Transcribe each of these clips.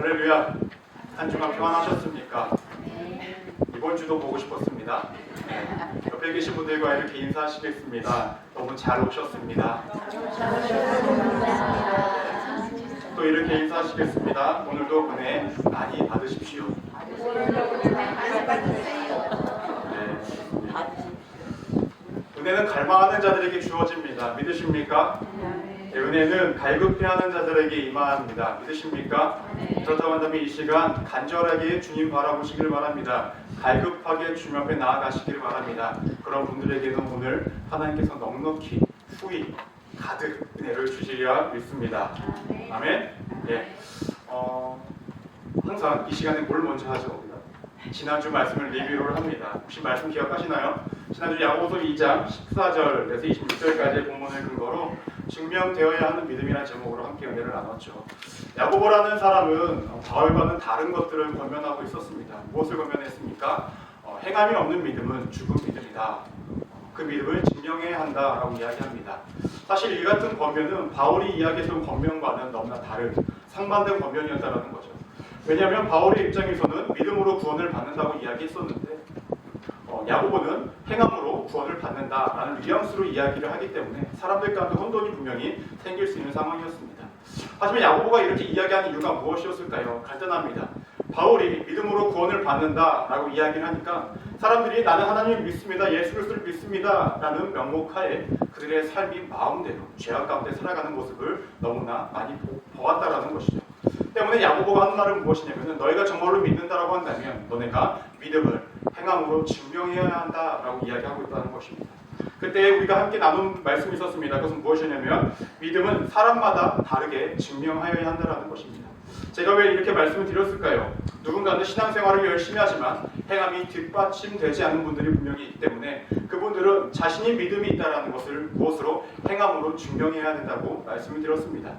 할렐루야. 한 주간 평안하셨습니까? 이번 주도 보고 싶었습니다. 옆에 계신 분들과 이렇게 인사하시겠습니다. 너무 잘 오셨습니다. 또 이렇게 인사하시겠습니다. 오늘도 은혜 많이 받으십시오. 은혜는 갈망하는 자들에게 주어집니다. 믿으십니까? 은혜는 갈급해하는 자들에게 임합니다. 믿으십니까? 그렇다고 한다면 이 시간 간절하게 주님 바라보시길 바랍니다. 갈급하게 주님 앞에 나아가시길 바랍니다. 그런 분들에게는 오늘 하나님께서 넉넉히 후히 가득 은혜를 주시리라 믿습니다. 아멘. 예. 항상 이 시간에 뭘 먼저 하죠? 지난주 말씀을 리뷰를 합니다. 혹시 말씀 기억하시나요? 지난주 야고보서 2장 14절에서 26절까지의 본문을 근거로 증명되어야 하는 믿음이라는 제목으로 함께 은혜를 나눴죠. 야고보라는 사람은 바울과는 다른 것들을 권면하고 있었습니다. 무엇을 권면했습니까? 행함이 없는 믿음은 죽은 믿음이다. 그 믿음을 증명해야 한다라고 이야기합니다. 사실 이 같은 권면은 바울이 이야기했던 권면과는 너무나 다른 상반된 권면이었다는 거죠. 왜냐하면 바울의 입장에서는 믿음으로 구원을 받는다고 이야기했었는데 야고보는 행함으로 구원을 받는다라는 뉘앙스로 이야기를 하기 때문에 사람들 가운데 혼돈이 분명히 생길 수 있는 상황이었습니다. 하지만 야고보가 이렇게 이야기하는 이유가 무엇이었을까요? 간단합니다. 바울이 믿음으로 구원을 받는다라고 이야기를 하니까 사람들이 나는 하나님을 믿습니다, 예수 그리스도를 믿습니다 라는 명목하에 그들의 삶이 마음대로 죄악 가운데 살아가는 모습을 너무나 많이 보았다라는 것이죠. 때문에 야고보가 하는 말은 무엇이냐면 너희가 정말로 믿는다라고 한다면 너네가 믿음을 행함으로 증명해야 한다라고 이야기하고 있다는 것입니다. 그때 우리가 함께 나눈 말씀이 있었습니다. 그것은 무엇이냐면 믿음은 사람마다 다르게 증명하여야 한다는 것입니다. 제가 왜 이렇게 말씀을 드렸을까요? 누군가는 신앙생활을 열심히 하지만 행함이 뒷받침되지 않는 분들이 분명히 있기 때문에 그분들은 자신이 믿음이 있다는 것을 무엇으로? 행함으로 증명해야 된다고 말씀을 드렸습니다.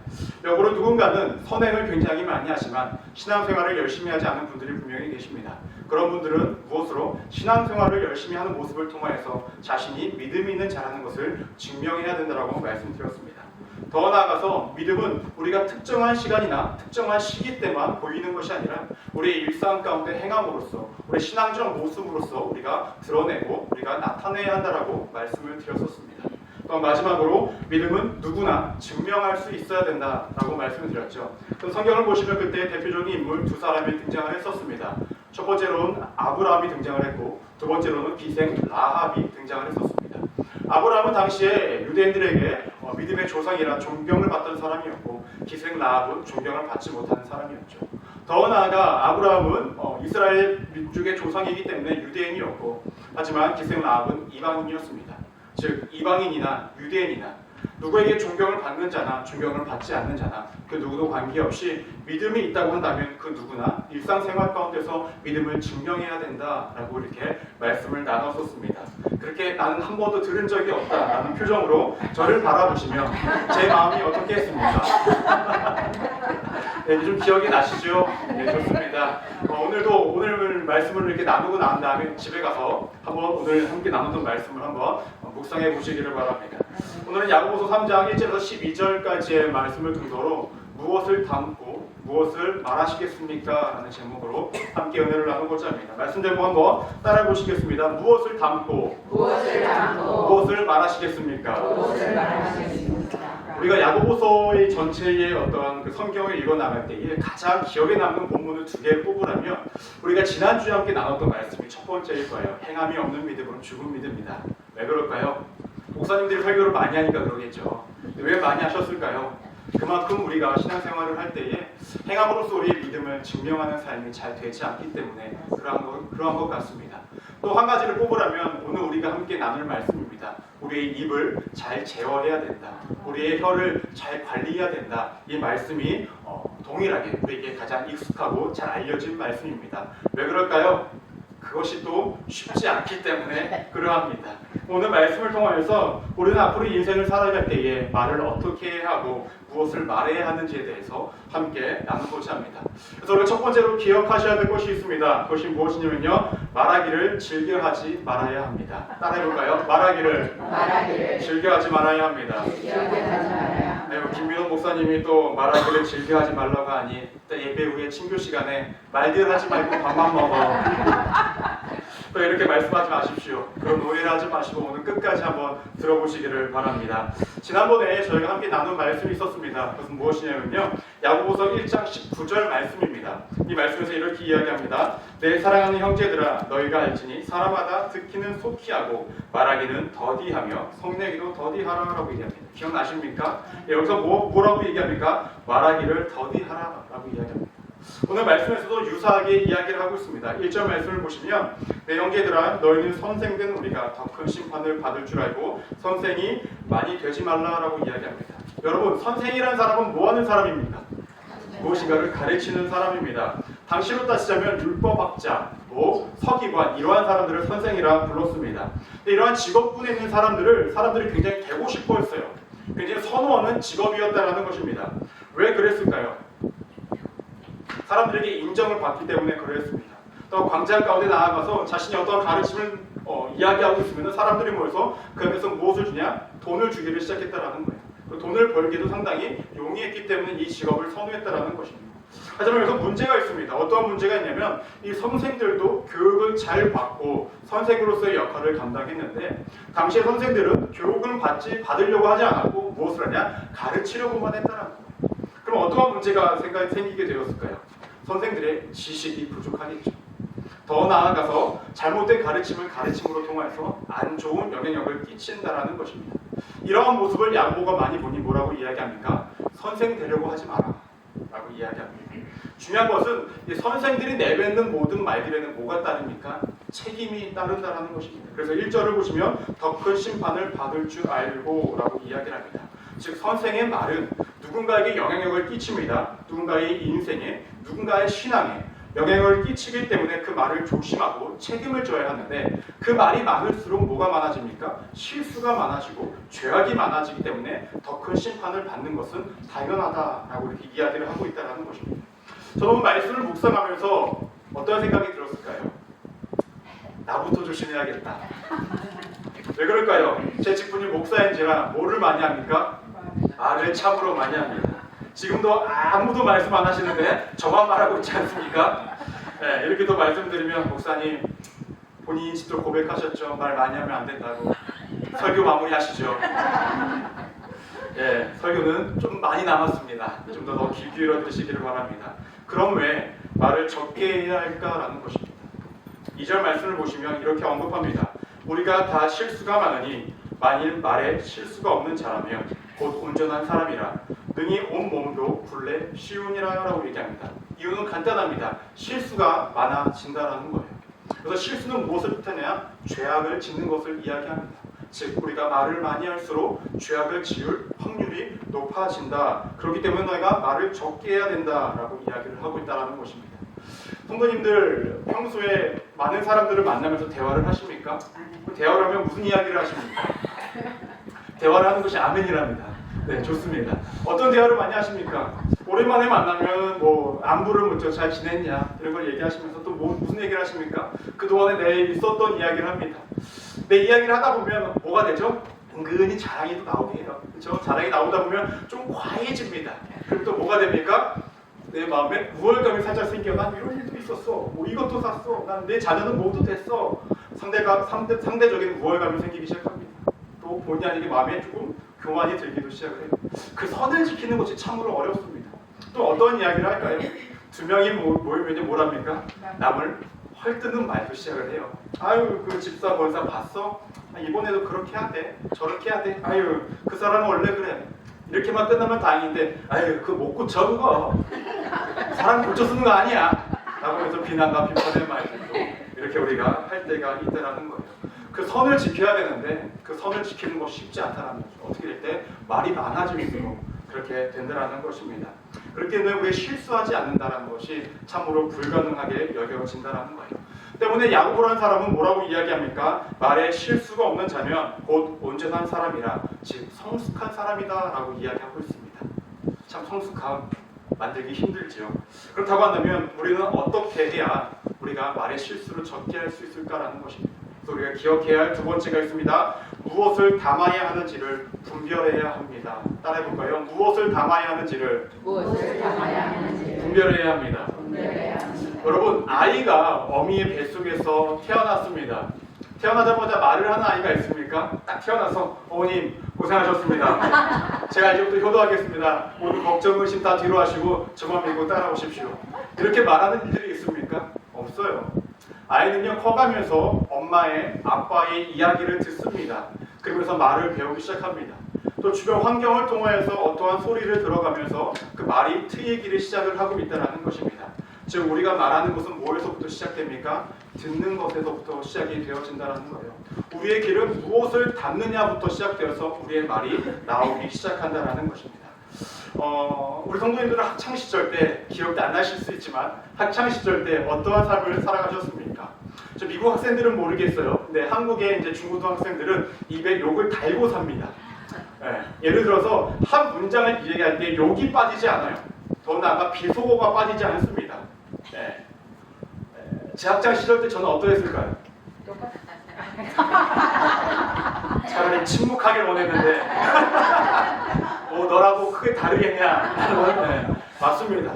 역으로 누군가는 선행을 굉장히 많이 하지만 신앙생활을 열심히 하지 않는 분들이 분명히 계십니다. 그런 분들은 무엇으로? 신앙생활을 열심히 하는 모습을 통하여서 자신이 믿음이 있는 자라는 것을 증명해야 된다고 말씀드렸습니다. 더 나아가서 믿음은 우리가 특정한 시간이나 특정한 시기 때만 보이는 것이 아니라 우리의 일상 가운데 행함으로써 우리 신앙적 모습으로서 우리가 드러내고 우리가 나타내야 한다라고 말씀을 드렸었습니다. 또 마지막으로 믿음은 누구나 증명할 수 있어야 된다라고 말씀을 드렸죠. 그럼 성경을 보시면 그때 대표적인 인물 두 사람이 등장을 했었습니다. 첫 번째로는 아브라함이 등장을 했고 두 번째로는 기생 라합이 등장을 했었습니다. 아브라함은 당시에 유대인들에게 믿음의 조상이라 존경을 받던 사람이었고 기생 라합은 존경을 받지 못하는 사람이었죠. 더 나아가 아브라함은 이스라엘 민족의 조상이기 때문에 유대인이었고 하지만 기생 라합은 이방인이었습니다. 즉 이방인이나 유대인이나 누구에게 존경을 받는 자나 존경을 받지 않는 자나 그 누구도 관계없이 믿음이 있다고 한다면 그 누구나 일상생활 가운데서 믿음을 증명해야 된다라고 이렇게 말씀을 나눴었습니다. 그렇게 나는 한 번도 들은 적이 없다라는 표정으로 저를 바라보시며 제 마음이 어떻게 했습니까? 네, 좀 기억이 나시죠? 네, 좋습니다. 오늘 말씀을 이렇게 나누고 난 다음에 집에 가서 한번 오늘 함께 나눴던 말씀을 한번 묵상해 보시기를 바랍니다. 오늘은 야고보서 3장 1절에서 12절까지의 말씀을 근거로 무엇을 담고 무엇을 말하시겠습니까? 라는 제목으로 함께 은혜를 나누고자 합니다. 말씀 제목 한번 따라해 보시겠습니다. 무엇을 담고 무엇을 말하시겠습니까? 우리가 야고보서의 전체의 어떤 그 성경을 읽어 나갈 때에 가장 기억에 남는 본문을 두 개를 뽑으라면 우리가 지난주에 함께 나눴던 말씀이 첫 번째일 거예요. 행함이 없는 믿음은 죽은 믿음이다. 왜 그럴까요? 목사님들이 설교를 많이 하니까 그러겠죠. 왜 많이 하셨을까요? 그만큼 우리가 신앙생활을 할 때에 행함으로써 우리의 믿음을 증명하는 삶이 잘 되지 않기 때문에 그러한 것 같습니다. 또 한 가지를 뽑으라면 오늘 우리가 함께 나눌 말씀입니다. 우리의 입을 잘 제어해야 된다. 우리의 혀를 잘 관리해야 된다. 이 말씀이 동일하게 우리에게 가장 익숙하고 잘 알려진 말씀입니다. 왜 그럴까요? 그것이 또 쉽지 않기 때문에 그러합니다. 오늘 말씀을 통하여서 우리는 앞으로 인생을 살아갈 때에 말을 어떻게 하고 무엇을 말해야 하는지에 대해서 함께 나누고자 합니다. 그래서 우리가 첫 번째로 기억하셔야 될 것이 있습니다. 그것이 무엇이냐면요, 말하기를 즐겨하지 말아야 합니다. 따라해볼까요? 말하기를 즐겨하지 말아야 합니다. 아유, 김민호 목사님이 또 말하기를 즐겨하지 말라고 하니 또 예배 후에 친교 시간에 말들 하지 말고 밥만 먹어. 또 이렇게 말씀하지 마십시오. 그런 오해를 하지 마시고 오늘 끝까지 한번 들어보시기를 바랍니다. 지난번에 저희가 함께 나눈 말씀이 있었습니다. 그것은 무엇이냐면요, 야고보서 1장 19절 말씀입니다. 이 말씀에서 이렇게 이야기합니다. 내 사랑하는 형제들아, 너희가 알지니 사람마다 듣기는 속히 하고 말하기는 더디하며 성내기도 더디하라라고 얘기합니다. 기억나십니까? 여기서 뭐라고 얘기합니까? 말하기를 더디하라라고 이야기합니다. 오늘 말씀에서도 유사하게 이야기를 하고 있습니다. 1절 말씀을 보시면 내 형제들아, 너희는 선생된 우리가 더 큰 심판을 받을 줄 알고 선생이 많이 되지 말라라고 이야기합니다. 여러분, 선생이라는 사람은 뭐 하는 사람입니까? 무엇인가를 가르치는 사람입니다. 당시로 따지자면 율법학자, 서기관, 이러한 사람들을 선생이라 불렀습니다. 이러한 직업군에 있는 사람들이 굉장히 되고 싶어 했어요. 굉장히 선호하는 직업이었다는 것입니다. 왜 그랬을까요? 사람들에게 인정을 받기 때문에 그랬습니다. 또 광장 가운데 나아가서 자신이 어떤 가르침을 이야기하고 있으면 사람들이 모여서 그 안에서 무엇을 주냐? 돈을 주기를 시작했다는 거예요. 그 돈을 벌기도 상당히 용이했기 때문에 이 직업을 선호했다는 것입니다. 하지만 여기서 문제가 있습니다. 어떠한 문제가 있냐면 이 선생들도 교육을 잘 받고 선생으로서의 역할을 감당했는데 당시의 선생들은 교육을 받으려고 하지 않았고 무엇을 하냐? 가르치려고만 했다는 거예요. 그럼 어떠한 문제가 생기게 되었을까요? 선생들의 지식이 부족하겠죠. 더 나아가서 잘못된 가르침을 가르침으로 통해서 안 좋은 영향력을 끼친다라는 것입니다. 이러한 모습을 야고보가 많이 보니 뭐라고 이야기합니까? 선생 되려고 하지 마라 라고 이야기합니다. 중요한 것은 이 선생들이 내뱉는 모든 말들에는 뭐가 따릅니까? 책임이 따른다는 것입니다. 그래서 1절을 보시면 더 큰 심판을 받을 줄 알고 라고 이야기를 합니다. 즉 선생의 말은 누군가에게 영향력을 끼칩니다. 누군가의 인생에, 누군가의 신앙에 영향을 끼치기 때문에 그 말을 조심하고 책임을 져야 하는데 그 말이 많을수록 뭐가 많아집니까? 실수가 많아지고 죄악이 많아지기 때문에 더 큰 심판을 받는 것은 당연하다라고 이렇게 이야기를 하고 있다는 것입니다. 저는 말씀을 묵상하면서 어떤 생각이 들었을까요? 나부터 조심해야겠다. 왜 그럴까요? 제 직분이 목사인지라 뭐를 많이 합니까? 말을 참으로 많이 합니다. 지금도 아무도 말씀 안 하시는데 저만 말하고 있지 않습니까? 네, 이렇게 또 말씀드리면 목사님 본인이 직접 고백하셨죠. 말 많이 하면 안 된다고. 설교 마무리하시죠. 예, 설교는 좀 많이 남았습니다. 좀 더 깊이 들으시기를 바랍니다. 그럼 왜 말을 적게 해야 할까라는 것입니다. 2절 말씀을 보시면 이렇게 언급합니다. 우리가 다 실수가 많으니 만일 말에 실수가 없는 자라며 곧 온전한 사람이라 능히 온 몸도 굴레 쉬우니라라고 얘기합니다. 이유는 간단합니다. 실수가 많아진다라는 거예요. 그래서 실수는 무엇을 뜻하냐? 죄악을 짓는 것을 이야기합니다. 즉 우리가 말을 많이 할수록 죄악을 지을 확률이 높아진다. 그렇기 때문에 너희가 말을 적게 해야 된다라고 이야기를 하고 있다는 것입니다. 성도님들 평소에 많은 사람들을 만나면서 대화를 하십니까? 대화를 하면 무슨 이야기를 하십니까? 대화를 하는 것이 아멘이랍니다. 네, 좋습니다. 어떤 대화를 많이 하십니까? 오랜만에 만나면 안부를 묻죠. 잘 지냈냐? 이런 걸 얘기하시면서 또 무슨 얘기를 하십니까? 그동안에 내 있었던 이야기를 합니다. 내 이야기를 하다 보면 뭐가 되죠? 은근히 자랑이 또 나오게 해요. 그렇죠? 자랑이 나오다 보면 좀 과해집니다. 그럼 또 뭐가 됩니까? 내 마음에 우월감이 살짝 생겨. 난 이런 일도 있었어. 이것도 샀어. 난 내 자녀는 모두 됐어. 상대적인 우월감이 생기기 시작합니다. 또 본의 아니게 마음에 조금 교만이 들기도 시작을 해요. 그 선을 지키는 것이 참으로 어렵습니다. 또 어떤 이야기를 할까요? 두 명이 모이면 뭐랍니까? 남을 헐뜯는 말도 시작을 해요. 아유, 그 집사 권사 봤어? 이번에도 그렇게 하대. 저렇게 하대. 아유, 그 사람은 원래 그래. 이렇게만 끝나면 다행인데, 아유, 그거 못 고쳐 그거. 사람 고쳐 쓰는 거 아니야. 라고 해서 비난과 비판의 말들도 이렇게 우리가 할 때가 있다는 거예요. 그 선을 지켜야 되는데 그 선을 지키는 것이 쉽지 않다는 거죠. 어떻게 될 때 말이 많아질수록 그렇게 된다는 것입니다. 그렇기 때문에 우리가 실수하지 않는다는 것이 참으로 불가능하게 여겨진다는 거예요. 때문에 야고보라는 사람은 뭐라고 이야기합니까? 말에 실수가 없는 자면 곧 온전한 사람이라, 즉 성숙한 사람이다 라고 이야기하고 있습니다. 참 성숙함 만들기 힘들지요. 그렇다고 한다면 우리는 어떻게 해야 우리가 말의 실수를 적게 할 수 있을까라는 것입니다. 그래서 우리가 기억해야 할 두 번째가 있습니다. 무엇을 담아야 하는지를 분별해야 합니다. 따라해볼까요? 무엇을 담아야 하는지를 분별해야 합니다. 여러분, 아이가 어미의 뱃속에서 태어났습니다. 태어나자마자 말을 하는 아이가 있습니까? 딱 태어나서 어머님 고생하셨습니다. 제가 이제부터 효도하겠습니다. 모든 걱정, 의심 다 뒤로 하시고 저만 믿고 따라오십시오. 이렇게 말하는 일들이 있습니까? 없어요. 아이는요, 커가면서 엄마의, 아빠의 이야기를 듣습니다. 그러면서 말을 배우기 시작합니다. 또 주변 환경을 통하여서 어떠한 소리를 들어가면서 그 말이 트이기를 시작을 하고 있다는 것입니다. 즉 우리가 말하는 것은 뭐에서부터 시작됩니까? 듣는 것에서부터 시작이 되어진다는 거예요. 우리의 길은 무엇을 담느냐부터 시작되어서 우리의 말이 나오기 시작한다는 것입니다. 우리 성도님들은 학창 시절 때 기억이 안 나실 수 있지만 학창 시절 때 어떠한 삶을 살아가셨습니까? 저 미국 학생들은 모르겠어요. 근데 한국의 이제 중고등학생들은 입에 욕을 달고 삽니다. 예를 들어서 한 문장을 이야기할 때 욕이 빠지지 않아요. 더 나아가 비속어가 빠지지 않습니다. 제 학창 시절 때 저는 어떠했을까요? 차라리 침묵하길 원했는데 너라고 크게 다르겠냐? 맞습니다.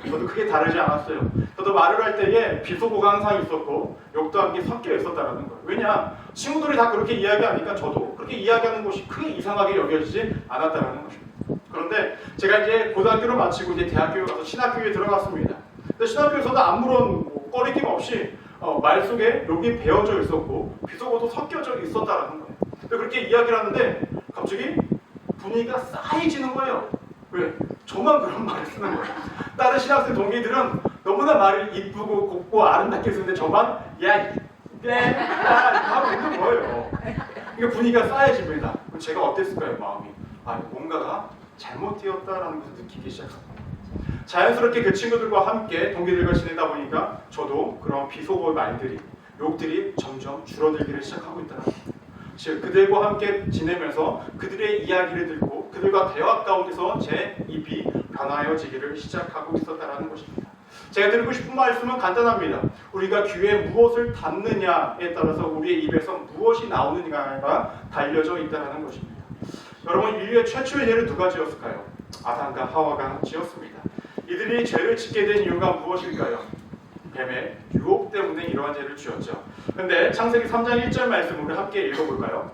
저도 크게 다르지 않았어요. 저도 말을 할 때에 비속어가 항상 있었고 욕도 함께 섞여 있었다는 거예요. 왜냐? 친구들이 다 그렇게 이야기하니까 저도 그렇게 이야기하는 것이 크게 이상하게 여겨지지 않았다는 것입니다. 그런데 제가 이제 고등학교를 마치고 이제 대학교에 가서 신학교에 들어갔습니다. 근데 신학교에서도 아무런 꺼리낌 없이 말 속에 욕이 배어져 있었고 비속어도 섞여져 있었다는 거예요. 근데 그렇게 이야기를 하는데 갑자기 분위기가 싸해지는 거예요. 왜? 저만 그런 말을 쓰는 거예요. 다른 신학생 동기들은 너무나 말을 이쁘고 곱고 아름답게 쓰는데 저만 야, 이렇게 하고 있는 거예요. 그러니까 분위기가 싸해집니다. 제가 어땠을까요, 마음이? 뭔가가 잘못되었다라는 것을 느끼기 시작합니다. 자연스럽게 그 친구들과 함께 동기들과 지내다 보니까 저도 그런 비속어 말들이, 욕들이 점점 줄어들기를 시작하고 있다는 겁니다. 즉 그들과 함께 지내면서 그들의 이야기를 듣고 그들과 대화 가운데서 제 입이 변화해지기를 시작하고 있었다는 것입니다. 제가 드리고 싶은 말씀은 간단합니다. 우리가 귀에 무엇을 담느냐에 따라서 우리의 입에서 무엇이 나오느냐가 달려져 있다는 것입니다. 여러분, 인류의 최초의 죄를 누가 지었을까요? 아담과 하와가 지었습니다. 이들이 죄를 짓게 된 이유가 무엇일까요? 뱀의 유혹 때문에 이러한 죄를 지었죠. 그런데 창세기 3장 1절 말씀을 함께 읽어볼까요?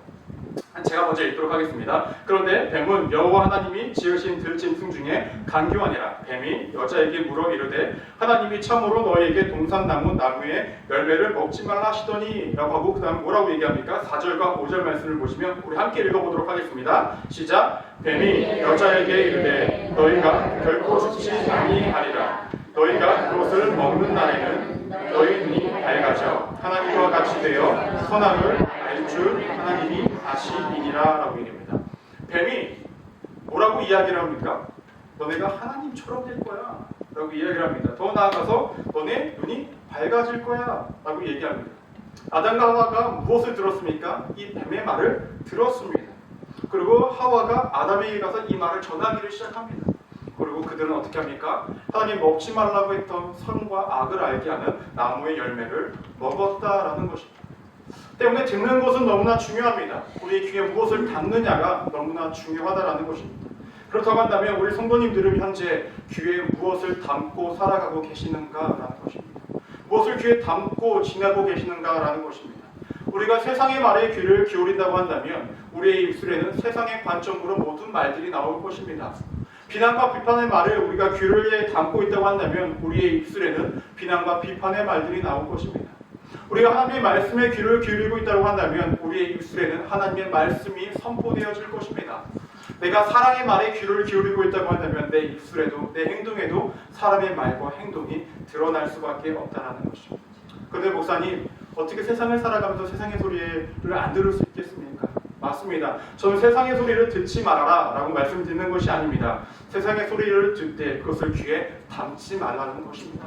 제가 먼저 읽도록 하겠습니다. 그런데 뱀은 여호와 하나님이 지으신 들짐승 중에 간교하니라. 뱀이 여자에게 물어 이르되 하나님이 참으로 너희에게 동산나무 나무의 열매를 먹지 말라 하시더니 라고 하고 그 다음 뭐라고 얘기합니까? 4절과 5절 말씀을 보시면 우리 함께 읽어보도록 하겠습니다. 시작! 뱀이 여자에게 이르되 너희가 결코 죽지 아니하리라. 너희가 그것을 먹는 날에는 너희 눈이 밝아져 하나님과 같이 되어 선악을 알 줄 하나님이 아시니라 라고 얘기합니다. 뱀이 뭐라고 이야기를 합니까? 너네가 하나님처럼 될 거야 라고 이야기를 합니다. 더 나아가서 너네 눈이 밝아질 거야 라고 얘기합니다. 아담과 하와가 무엇을 들었습니까? 이 뱀의 말을 들었습니다. 그리고 하와가 아담에게 가서 이 말을 전하기를 시작합니다. 그리고 그들은 어떻게 합니까? 하나님 먹지 말라고 했던 선과 악을 알게 하는 나무의 열매를 먹었다라는 것입니다. 때문에 듣는 것은 너무나 중요합니다. 우리의 귀에 무엇을 담느냐가 너무나 중요하다라는 것입니다. 그렇다고 한다면 우리 성도님들은 현재 귀에 무엇을 담고 살아가고 계시는가라는 것입니다. 무엇을 귀에 담고 지내고 계시는가라는 것입니다. 우리가 세상의 말에 귀를 기울인다고 한다면 우리의 입술에는 세상의 관점으로 모든 말들이 나올 것입니다. 비난과 비판의 말을 우리가 귀를 담고 있다고 한다면 우리의 입술에는 비난과 비판의 말들이 나올 것입니다. 우리가 하나님의 말씀에 귀를 기울이고 있다고 한다면 우리의 입술에는 하나님의 말씀이 선포되어질 것입니다. 내가 사랑의 말에 귀를 기울이고 있다고 한다면 내 입술에도 내 행동에도 사람의 말과 행동이 드러날 수밖에 없다는 것입니다. 그런데 목사님, 어떻게 세상을 살아가면서 세상의 소리를 안 들을 수 있겠습니까? 맞습니다. 저는 세상의 소리를 듣지 말아라 라고 말씀드리는 것이 아닙니다. 세상의 소리를 듣되 그것을 귀에 담지 말라는 것입니다.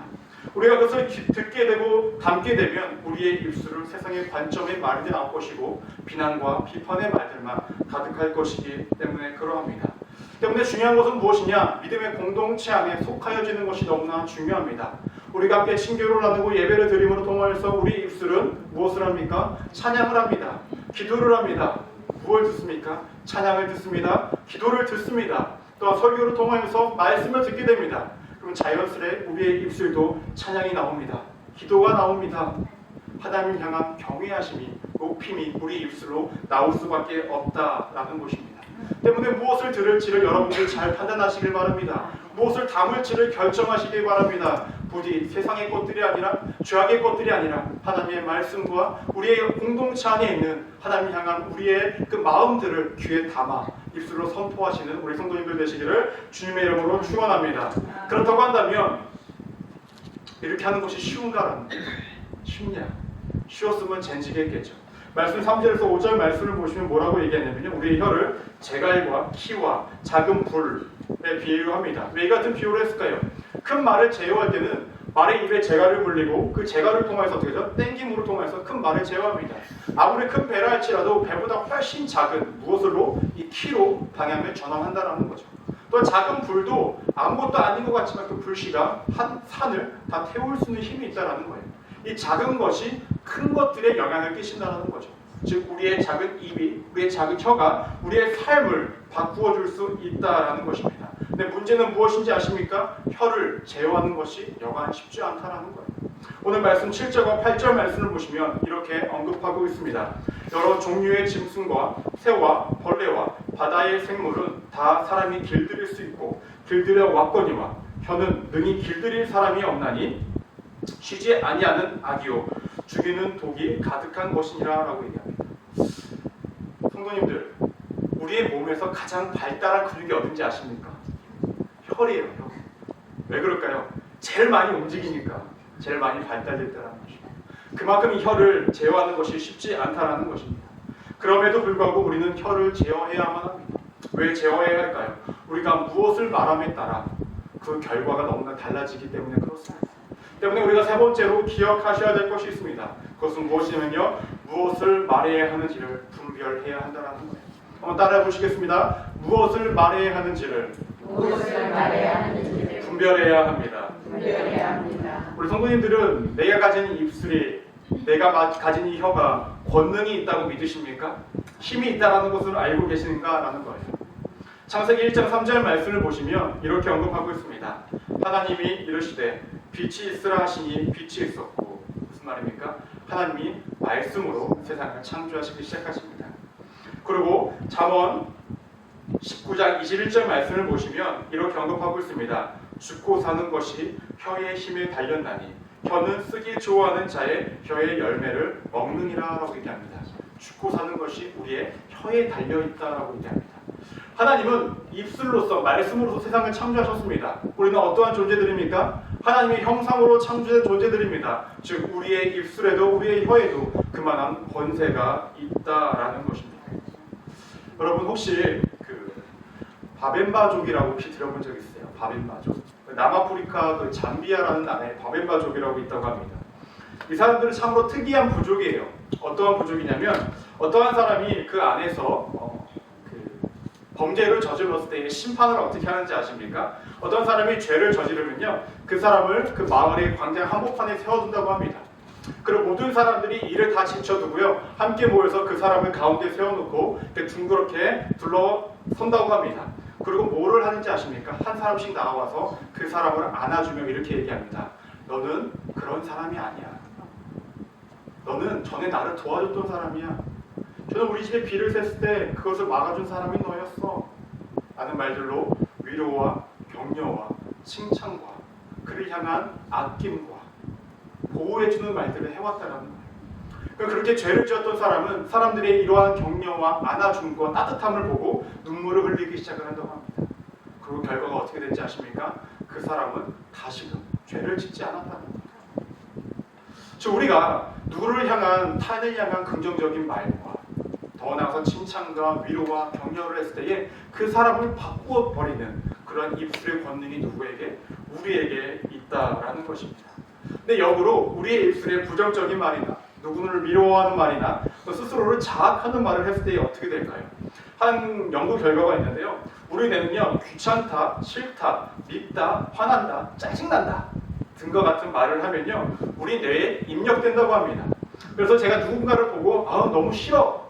우리가 그것을 듣게 되고 담게 되면 우리의 입술은 세상의 관점의 말이 나올 것이고 비난과 비판의 말들만 가득할 것이기 때문에 그러합니다. 때문에 중요한 것은 무엇이냐? 믿음의 공동체 안에 속하여지는 것이 너무나 중요합니다. 우리가 함께 친교를 나누고 예배를 드림으로 통하여서 우리 입술은 무엇을 합니까? 찬양을 합니다. 기도를 합니다. 무엇을 듣습니까? 찬양을 듣습니다. 기도를 듣습니다. 또한 설교를 통하여서 말씀을 듣게 됩니다. 그럼 자연스레 우리의 입술도 찬양이 나옵니다. 기도가 나옵니다. 하나님을 향한 경외하심이, 높임이 우리 입술로 나올 수밖에 없다라는 것입니다. 때문에 무엇을 들을지를 여러분들이 잘 판단하시길 바랍니다. 무엇을 담을지를 결정하시길 바랍니다. 부디 세상의 것들이 아니라 죄악의 것들이 아니라 하나님의 말씀과 우리의 공동체 안에 있는 하나님을 향한 우리의 그 마음들을 귀에 담아 입술로 선포하시는 우리 성도님들 되시기를 주님의 이름으로 축원합니다. 그렇다고 한다면 이렇게 하는 것이 쉬운가라는 거예요. 쉽냐? 쉬웠으면 젠지겠겠죠. 말씀 3절에서 5절 말씀을 보시면 뭐라고 얘기하냐면요, 우리의 혀를 제갈과 키와 작은 불에 비유합니다. 왜 이 같은 비유를 했을까요? 큰 말을 제어할 때는 말의 입에 제갈을 불리고 그 제갈을 통해서 어떻게 되죠? 땡김으로 통해서 큰 말을 제어합니다. 아무리 큰 배라 할지라도 배보다 훨씬 작은 무엇으로? 이 키로 방향을 전환한다는 거죠. 또 작은 불도 아무것도 아닌 것 같지만 그 불씨가 한 산을 다 태울 수 있는 힘이 있다는 거예요. 이 작은 것이 큰 것들에 영향을 끼친다는 거죠. 즉 우리의 작은 입이, 우리의 작은 혀가 우리의 삶을 바꾸어 줄 수 있다라는 것입니다. 근데 문제는 무엇인지 아십니까? 혀를 제어하는 것이 여간 쉽지 않다라는 거예요. 오늘 말씀 7절과 8절 말씀을 보시면 이렇게 언급하고 있습니다. 여러 종류의 짐승과 새와 벌레와 바다의 생물은 다 사람이 길들일 수 있고 길들여 왔거니와 혀는 능히 길들일 사람이 없나니 쉬지 아니하는 악이요 죽이는 독이 가득한 것이니라 라고 얘기합니다. 성도님들, 우리의 몸에서 가장 발달한 근육이 어딘지 아십니까? 혈이에요. 혈. 왜 그럴까요? 제일 많이 움직이니까 제일 많이 발달될 때라는 것입니다. 그만큼 이 혀를 제어하는 것이 쉽지 않다는 것입니다. 그럼에도 불구하고 우리는 혀를 제어해야만 합니다. 왜 제어해야 할까요? 우리가 무엇을 말함에 따라 그 결과가 너무나 달라지기 때문에 그렇습니다. 때문에 우리가 세 번째로 기억하셔야 될 것이 있습니다. 그것은 무엇이냐면요, 무엇을 말해야 하는지를 분별해야 한다는 거예요. 한번 따라해 보시겠습니다. 무엇을 말해야 하는지를 분별해야 합니다. 우리 성도님들은 내가 가진 입술이, 내가 가진 이 혀가 권능이 있다고 믿으십니까? 힘이 있다는 것을 알고 계시는가라는 거예요. 창세기 1장 3절 말씀을 보시면 이렇게 언급하고 있습니다. 하나님이 이르시되 빛이 있으라 하시니 빛이 있었고, 무슨 말입니까? 하나님이 말씀으로 세상을 창조하시기 시작하십니다. 그리고 잠언 19장 21절 말씀을 보시면 이렇게 언급하고 있습니다. 죽고 사는 것이 혀의 힘에 달렸나니 혀는 쓰기 좋아하는 자의 혀의 열매를 먹느니라 라고 얘기합니다. 죽고 사는 것이 우리의 혀에 달려있다라고 얘기합니다. 하나님은 입술로서, 말씀으로서 세상을 창조하셨습니다. 우리는 어떠한 존재들입니까? 하나님의 형상으로 창조된 존재들입니다. 즉 우리의 입술에도 우리의 혀에도 그만한 권세가 있다라는 것입니다. 여러분 혹시 그 바벤바족이라고 혹시 들어본 적 있으세요? 바벤바족. 남아프리카 그 잠비아라는 나라에 바벤바족이라고 있다고 합니다. 이 사람들은 참으로 특이한 부족이에요. 어떠한 부족이냐면 어떠한 사람이 그 안에서 범죄를 저질렀을 때 심판을 어떻게 하는지 아십니까? 어떤 사람이 죄를 저지르면요, 그 사람을 그 마을의 광장 한복판에 세워둔다고 합니다. 그리고 모든 사람들이 이를 다 제쳐두고요, 함께 모여서 그 사람을 가운데 세워놓고 둥그렇게 둘러선다고 합니다. 그리고 뭐를 하는지 아십니까? 한 사람씩 나와서 그 사람을 안아주며 이렇게 얘기합니다. 너는 그런 사람이 아니야. 너는 전에 나를 도와줬던 사람이야. 저는 우리 집에 비를 샜을 때 그것을 막아준 사람이 너였어. 라는 말들로 위로와 격려와 칭찬과 그를 향한 아낌과 보호해주는 말들을 해왔다는 거예요. 그렇게 죄를 지었던 사람은 사람들의 이러한 격려와 안아줌과 따뜻함을 보고 눈물을 흘리기 시작을 한다고 합니다. 그리고 결과가 어떻게 됐지 아십니까? 그 사람은 다시금 죄를 짓지 않았다는 거예요. 즉 우리가 누구를 향한, 타인을 향한 긍정적인 말과 더 나아가서 칭찬과 위로와 격려를 했을 때에 그 사람을 바꾸어 버리는 그런 입술의 권능이 누구에게? 우리에게 있다라는 것입니다. 근데 역으로 우리의 입술에 부정적인 말이나 누구를 미워하는 말이나 또 스스로를 자학하는 말을 했을 때 어떻게 될까요? 한 연구 결과가 있는데요. 우리 뇌는요, 귀찮다, 싫다, 밉다, 화난다, 짜증난다 등과 같은 말을 하면요, 우리 뇌에 입력된다고 합니다. 그래서 제가 누군가를 보고 너무 싫어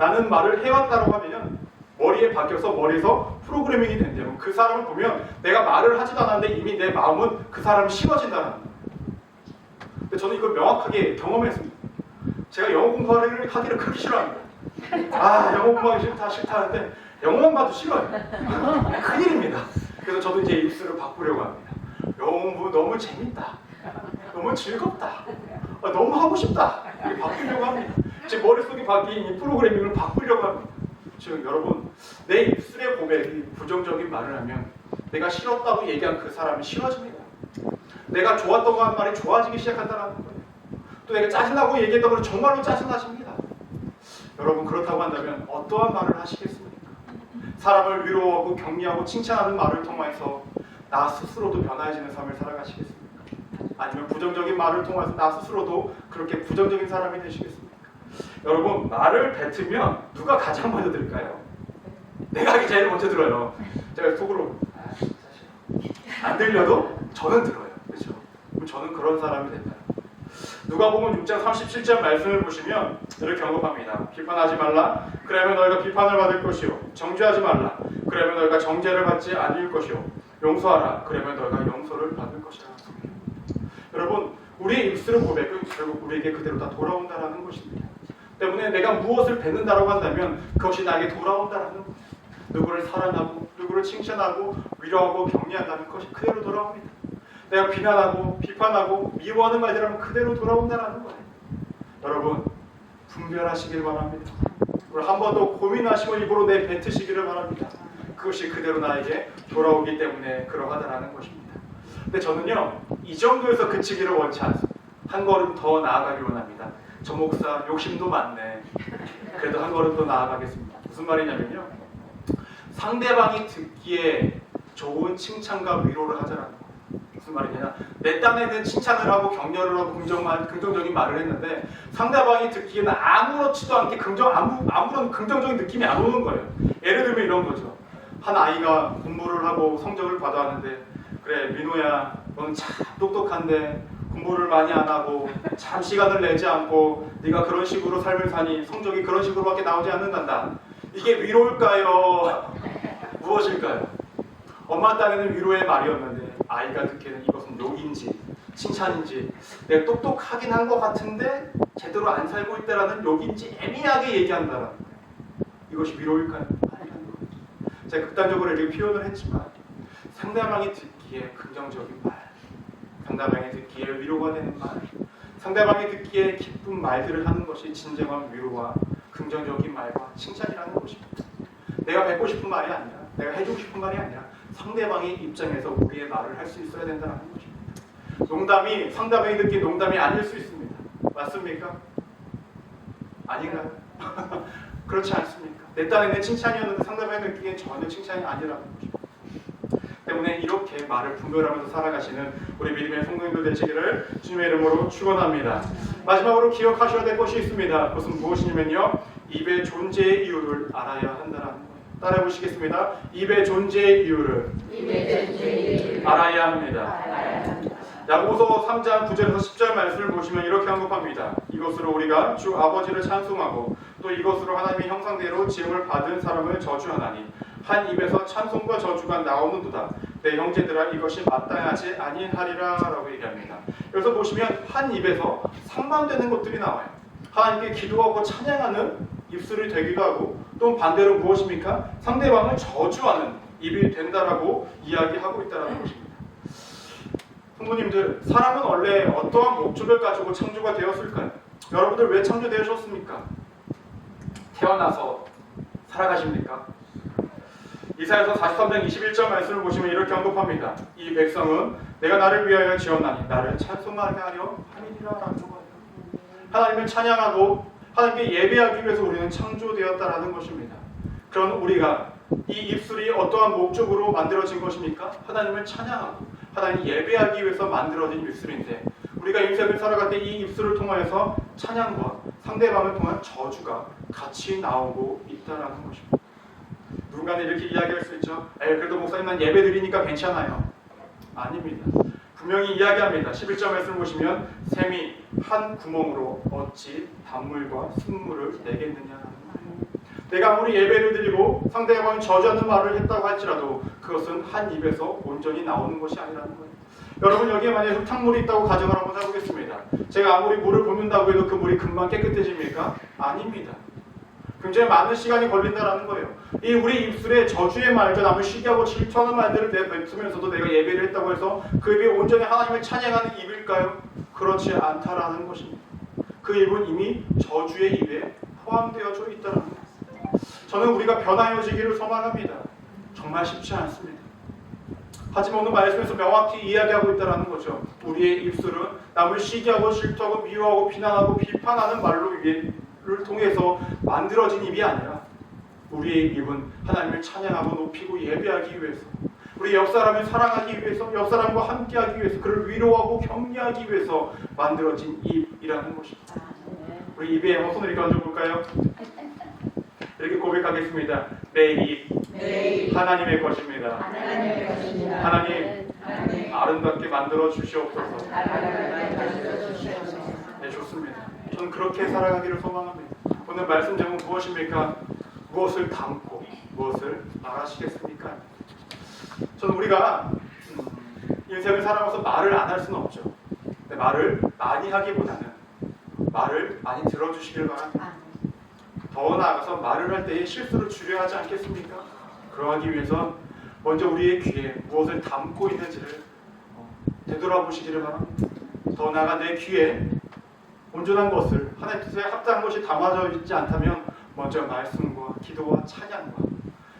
라는 말을 해왔다고 하면 머리에 박혀서 머리에서 프로그래밍이 된다면 그 사람을 보면 내가 말을 하지도 않았는데 이미 내 마음은 그 사람이 싫어진다는 거예요. 근데 저는 이걸 명확하게 경험했습니다. 제가 영어 공부를 하기를 그렇게 싫어합니다. 영어 공부하기 싫다 하는데 영어만 봐도 싫어요. 큰일입니다. 그래서 저도 이제 입술을 바꾸려고 합니다. 영어 공부 너무 재밌다. 너무 즐겁다. 너무 하고 싶다. 이렇게 바꾸려고 합니다. 제 머릿속에 바뀐 이 프로그래밍을 바꾸려고 합니다. 지금 여러분, 내 입술의 고백이 부정적인 말을 하면 내가 싫었다고 얘기한 그 사람이 싫어집니다. 내가 좋았다고 한 말이 좋아지기 시작한다는 거예요. 또 내가 짜증나고 얘기했던 걸 정말로 짜증나십니다. 여러분, 그렇다고 한다면 어떠한 말을 하시겠습니까? 사람을 위로하고 격려하고 칭찬하는 말을 통해서 나 스스로도 변화해지는 삶을 살아가시겠습니까? 아니면 부정적인 말을 통해서 나 스스로도 그렇게 부정적인 사람이 되시겠습니까? 여러분, 말을 뱉으면 누가 가장 먼저 들을까요? 내가 제일 먼저 들어요. 제가 속으로 진짜 싫어. 안 들려도 저는 들어요. 그렇죠? 그럼 저는 그런 사람이 된다. 누가복음 6장 37절 말씀을 보시면 이렇게 언급합니다. 비판하지 말라. 그러면 너희가 비판을 받을 것이요. 정죄하지 말라. 그러면 너희가 정죄를 받지 않을 것이요. 용서하라. 그러면 너희가 용서를 받을 것이라. 여러분, 우리의 입술의 고백은 결국 우리에게 그대로 다 돌아온다라는 것입니다. 때문에 내가 무엇을 뱉는다라고 한다면 그것이 나에게 돌아온다라는 거예요. 누구를 사랑하고 누구를 칭찬하고 위로하고 격려한다는 것이 그대로 돌아옵니다. 내가 비난하고 비판하고 미워하는 말들하면 그대로 돌아온다는 거예요. 여러분, 분별하시길 바랍니다. 한 번 더 고민하시고 입으로 내뱉으시기를 바랍니다. 그것이 그대로 나에게 돌아오기 때문에 그러하다라는 것입니다. 근데 저는요, 이 정도에서 그치기를 원치 않습니다. 한 걸음 더 나아가길 원합니다. 저 목사 욕심도 많네. 그래도 한 걸음 더 나아가겠습니다. 무슨 말이냐면요, 상대방이 듣기에 좋은 칭찬과 위로를 하자라는 거예요. 무슨 말이냐, 내 딴에는 칭찬을 하고 격려를 하고 긍정적인 말을 했는데 상대방이 듣기에는 아무렇지도 않게 아무런 긍정적인 느낌이 안 오는 거예요. 예를 들면 이런 거죠. 한 아이가 공부를 하고 성적을 받아왔는데, 그래 민호야, 너는 참 똑똑한데 공부를 많이 안 하고 참 시간을 내지 않고 네가 그런 식으로 삶을 사니 성적이 그런 식으로밖에 나오지 않는단다. 이게 위로일까요? 무엇일까요? 엄마 딴에는 위로의 말이었는데 아이가 듣기에는 이것은 욕인지 칭찬인지, 내가 똑똑하긴 한 것 같은데 제대로 안 살고 있다라는 욕인지 애매하게 얘기한다라는 거예요. 이것이 위로일까요? 아니라는 거예요. 제가 극단적으로 이렇게 표현을 했지만 상대방이 듣기에 긍정적인 말, 상대방이 듣기에 위로가 되는 말, 상대방이 듣기에 기쁜 말들을 하는 것이 진정한 위로와 긍정적인 말과 칭찬이라는 것입니다. 내가 뱉고 싶은 말이 아니라, 내가 해주고 싶은 말이 아니라 상대방의 입장에서 우리의 말을 할 수 있어야 된다는 것입니다. 농담이 상대방이 듣기에 농담이 아닐 수 있습니다. 맞습니까? 아닌가요? 그렇지 않습니까? 내 딴에는 칭찬이었는데 상대방이 듣기엔 전혀 칭찬이 아니라는 것입니다. 때문에 이렇게 말을 분별하면서 살아가시는 우리 믿음의 성도님들 되시기를 주님의 이름으로 축원합니다. 마지막으로 기억하셔야 될 것이 있습니다. 그것은 무엇이냐면요, 입의 존재의 이유를 알아야 한다는 거예요. 따라해 보시겠습니다. 입의 존재의 이유를 알아야 합니다. 야고보서 3장 9절에서 10절 말씀을 보시면 이렇게 언급합니다. 이것으로 우리가 주 아버지를 찬송하고 또 이것으로 하나님의 형상대로 지음을 받은 사람을 저주하나니 한 입에서 찬송과 저주가 나오는도다. 내 형제들아, 이것이 마땅하지 아니하리라 라고 얘기합니다. 여기서 보시면 한 입에서 상반되는 것들이 나와요. 하나님께 기도하고 찬양하는 입술이 되기도 하고, 또 반대로 무엇입니까? 상대방을 저주하는 입이 된다라고 이야기하고 있다는 것입니다. 성도님들, 사람은 원래 어떠한 목적을 가지고 창조가 되었을까요? 여러분들 왜 창조되셨습니까? 태어나서 살아가십니까? 이사야서 43장 21절 말씀을 보시면 이렇게 언급합니다. 이 백성은 내가 나를 위하여 지었나니 나를 찬송하게 하려 함이니라 라는 거예요. 하나님을 찬양하고 하나님께 예배하기 위해서 우리는 창조되었다라는 것입니다. 그런 우리가 이 입술이 어떠한 목적으로 만들어진 것입니까? 하나님을 찬양하고 하나님 예배하기 위해서 만들어진 입술인데, 우리가 인생을 살아갈 때 이 입술을 통하여서 찬양과 상대방을 통한 저주가 같이 나오고 있다라는 것입니다. 누군가는 이렇게 이야기할 수 있죠. 그래도 목사님만 예배 드리니까 괜찮아요. 아닙니다. 분명히 이야기합니다. 11절 말씀을 보시면 샘이 한 구멍으로 어찌 단물과 순물을 내겠느냐는 거예요. 내가 아무리 예배를 드리고 상대방을 저주하는 말을 했다고 할지라도 그것은 한 입에서 온전히 나오는 것이 아니라는 거예요. 여러분, 여기에 만약에 흙탕물이 있다고 가정을 한번 해보겠습니다. 제가 아무리 물을 붓는다고 해도 그 물이 금방 깨끗해집니까? 아닙니다. 굉장히 많은 시간이 걸린다는 거예요. 이 우리 입술에 저주의 말과 남을 시기하고 질투하는 말들을 내뱉으면서도 내가 예배를 했다고 해서 그 입이 온전히 하나님을 찬양하는 입일까요? 그렇지 않다라는 것입니다. 그 입은 이미 저주의 입에 포함되어져 있다는 거예요. 저는 우리가 변화해지기를 소망합니다. 정말 쉽지 않습니다. 하지만 오늘 말씀에서 명확히 이야기하고 있다는 거죠. 우리의 입술은 남을 시기하고 질투하고 미워하고 비난하고 비판하는 말을 통해서 만들어진 입이 아니라 우리의 입은 하나님을 찬양하고 높이고 예배하기 위해서, 우리 옆사람을 사랑하기 위해서, 옆사람과 함께하기 위해서, 그를 위로하고 격려하기 위해서 만들어진 입이라는 것입니다. 우리 입에 한번 손을 이렇게 얹어볼까요? 이렇게 고백하겠습니다. 내 입 하나님의 것입니다. 하나님 아름답게 만들어 주시옵소서. 네, 좋습니다. 저는 그렇게 살아가기를 소망합니다. 오늘 말씀 제목 무엇입니까? 무엇을 담고 무엇을 말하시겠습니까? 저는 우리가 인생을 살아가면서 말을 안 할 수는 없죠. 근데 말을 많이 하기보다는 말을 많이 들어주시길 바랍니다. 더 나아가서 말을 할 때에 실수를 줄여야 하지 않겠습니까? 그러하기 위해서 먼저 우리의 귀에 무엇을 담고 있는지를 되돌아보시기를 바랍니다. 더 나아가 내 귀에 온전한 것을, 하나님 뜻에 합당한 것이 담아져 있지 않다면 먼저 말씀과 기도와 찬양과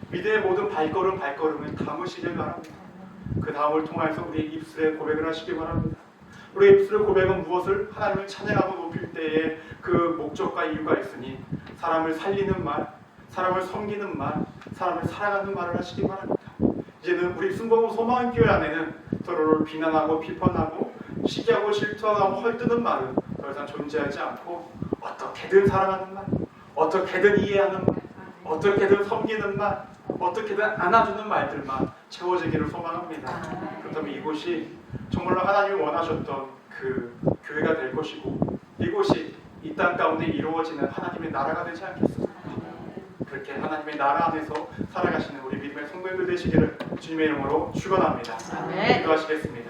믿음의 모든 발걸음을 담으시길 바랍니다. 그 다음을 통해서 우리의 입술에 고백을 하시기 바랍니다. 우리의 입술의 고백은 무엇을? 하나님을 찬양하고 높일 때에 그 목적과 이유가 있으니 사람을 살리는 말, 사람을 섬기는 말, 사람을 사랑하는 말을 하시기 바랍니다. 이제는 우리 순복음 소망의 교회 안에는 서로를 비난하고 비판하고 시기하고 질투하고 헐뜯는 말은 더 이상 존재하지 않고 어떻게든 사랑하는 말, 어떻게든 이해하는 말, 어떻게든 섬기는 말, 어떻게든 안아주는 말들만 채워지기를 소망합니다. 그렇다면 이곳이 정말로 하나님이 원하셨던 그 교회가 될 것이고 이곳이 이 땅 가운데 이루어지는 하나님의 나라가 되지 않겠습니까? 그렇게 하나님의 나라 안에서 살아가시는 우리 믿음의 성도들 되시기를 주님의 이름으로 축원합니다. 기도하시겠습니다.